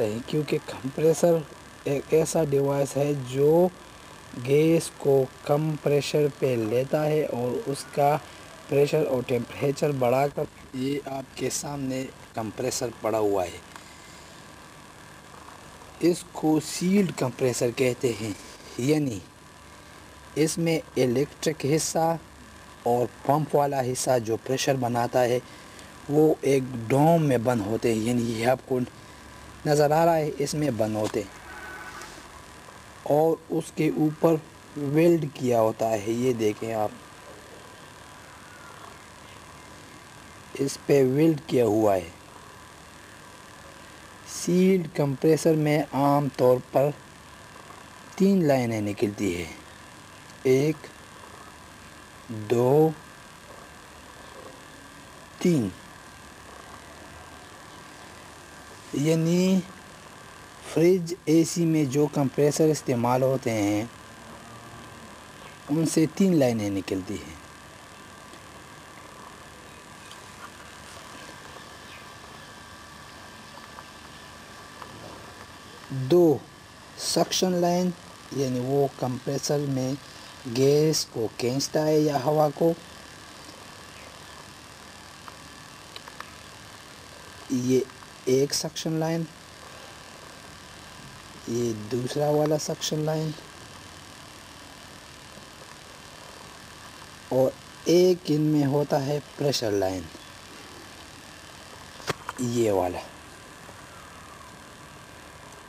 کرتے ہیں، کیونکہ کمپریسر ایک ایسا ڈیوائس ہے جو گیس کو کم پریشر پہ لیتا ہے اور اس کا پریشر اور ٹیمپریچر بڑھا کر، یہ آپ کے سامنے کمپریسر پڑا ہوا ہے، اس کو سیلڈ کمپریسر کہتے ہیں، یعنی اس میں الیکٹرک حصہ اور پمپ والا حصہ جو پریشر بناتا ہے وہ ایک ڈوم میں بند ہوتے ہیں، یعنی یہ آپ کو نظر آ رہا ہے، اس میں بند ہوتے اور اس کے اوپر ویلڈ کیا ہوتا ہے، یہ دیکھیں آپ، اس پہ ویلڈ کیا ہوا ہے۔ سیلڈ کمپریسر میں عام طور پر 3 لائنیں نکلتی ہیں، 1 2 3، یعنی فریج اے سی میں جو کمپریسر استعمال ہوتے ہیں ان سے 3 لائنیں نکلتی ہیں۔ دو سکشن لائن، یعنی وہ کمپریسر میں گیس کو کھینچتا ہے یا ہوا کو، یہ ایک سکشن لائن، یہ دوسرا والا سکشن لائن، اور ایک ان میں ہوتا ہے پریشر لائن، یہ والا،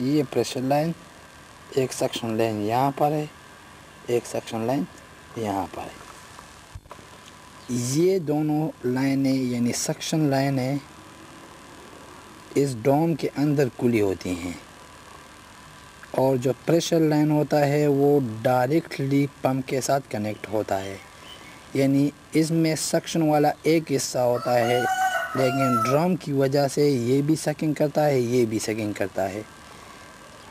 یہ پریشر لائن، ایک سکشن لائن یہاں پر ہے، ایک سکشن لائن یہاں پر ہے۔ یہ دونوں لائنیں یعنی سکشن لائنیں اس ڈوم کے اندر کھلی ہوتی ہیں، اور جو پریشر لائن ہوتا ہے وہ ڈائریکٹلی پمپ کے ساتھ کنیکٹ ہوتا ہے، یعنی اس میں سکشن والا ایک حصہ ہوتا ہے، لیکن ڈرم کی وجہ سے یہ بھی سکنگ کرتا ہے، یہ بھی سکنگ کرتا ہے،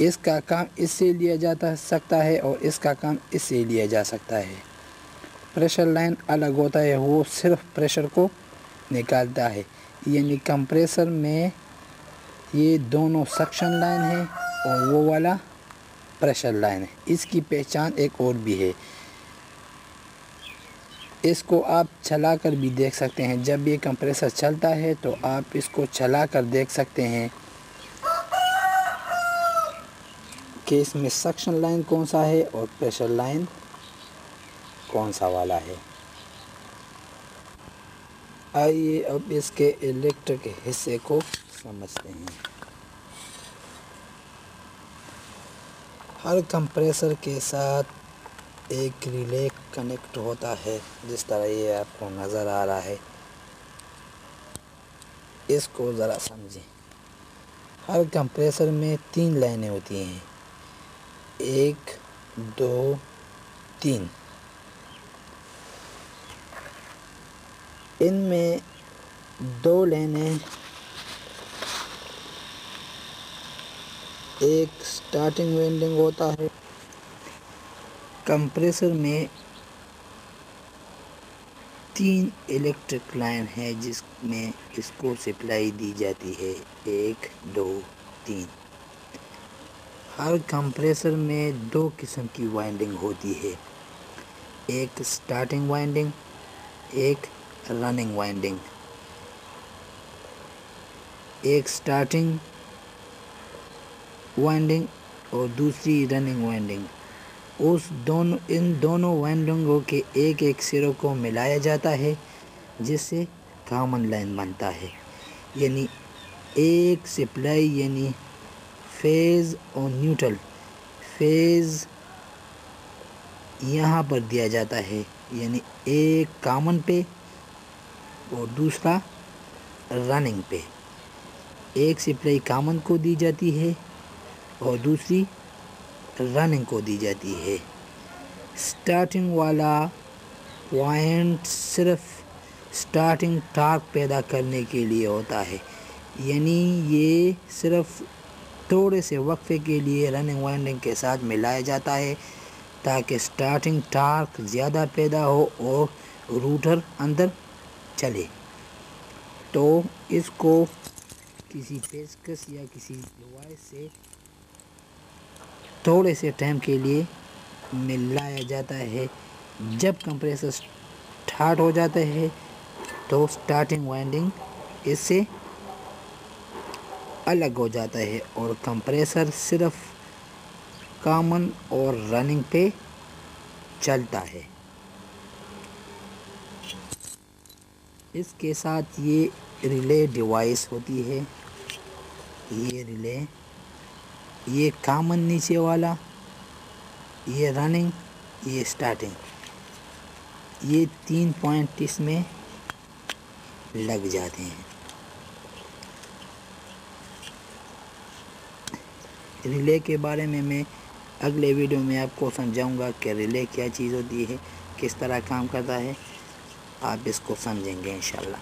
اس کا کام اس سے لیا جا سکتا ہے اور اس کا کام اس سے لیا جا سکتا ہے۔ پریشر لائن الگ ہوتا ہے، وہ صرف پریشر کو نکالتا ہے، یعنی کمپریسر میں یہ دونوں سکشن لائن ہے اور وہ والا پریشر لائن ہے۔ اس کی پہچان ایک اور بھی ہے، اس کو آپ چلا کر بھی دیکھ سکتے ہیں، جب یہ کمپریسر چلتا ہے تو آپ اس کو چلا کر دیکھ سکتے ہیں کہ اس میں سکشن لائن کون سا ہے اور پریشر لائن کون سا والا ہے۔ آئیے اب اس کے الیکٹرک حصے کو سمجھتے ہیں۔ ہر کمپریسر کے ساتھ ایک ریلے کنیکٹ ہوتا ہے، جس طرح یہ آپ کو نظر آ رہا ہے، اس کو ذرا سمجھیں۔ ہر کمپریسر میں 3 لائنیں ہوتی ہیں، 1 2 3، ان میں 2 لائنیں، ایک سٹارٹنگ وائنڈنگ ہوتا ہے۔ کمپریسر میں 3 الیکٹرک لائن ہے جس میں اس کو سپلائی دی جاتی ہے، 1 2 3۔ ہر کمپریسر میں 2 قسم کی وائنڈنگ ہوتی ہے، ایک سٹارٹنگ وائنڈنگ، ایک رننگ وائنڈنگ۔ ایک سٹارٹنگ وائنڈنگ اور دوسری رننگ وائنڈنگ، ان دونوں وائنڈنگوں کے ایک سروں کو ملایا جاتا ہے جس سے کامن لائن بنتا ہے، یعنی ایک سپلائی، یعنی فیز اور نیوٹرل۔ فیز یہاں پر دیا جاتا ہے، یعنی ایک کامن پہ اور دوسرا رننگ پہ۔ ایک سپلائی کامن کو دی جاتی ہے اور دوسری رننگ کو دی جاتی ہے۔ سٹارٹنگ والا وائنڈ صرف سٹارٹنگ ٹارک پیدا کرنے کے لیے ہوتا ہے، یعنی یہ صرف تھوڑے سے وقفے کے لیے رننگ وائنڈنگ کے ساتھ ملایا جاتا ہے تاکہ سٹارٹنگ ٹارک زیادہ پیدا ہو اور روٹر اندر چلے۔ تو اس کو کسی پیچکس یا کسی ڈیوائس سے تھوڑے سے ٹائم کے لیے ملایا جاتا ہے. جب کمپریسر سٹارٹ ہو جاتا ہے تو سٹارٹنگ وائنڈنگ اس سے الگ ہو جاتا ہے اور کمپریسر صرف کامن اور رننگ پہ چلتا ہے. اس کے ساتھ یہ ریلے ڈیوائس ہوتی ہے. یہ ریلے، یہ کامن نیچے والا، یہ رننگ، یہ سٹارٹنگ، یہ 3 پوائنٹ اس میں لگ جاتے ہیں. ریلے کے بارے میں اگلے ویڈیو میں آپ کو سمجھاؤں گا کہ ریلے کیا چیز ہوتی ہے، کس طرح کام کرتا ہے. آپ اس کو سمجھیں گے انشاءاللہ.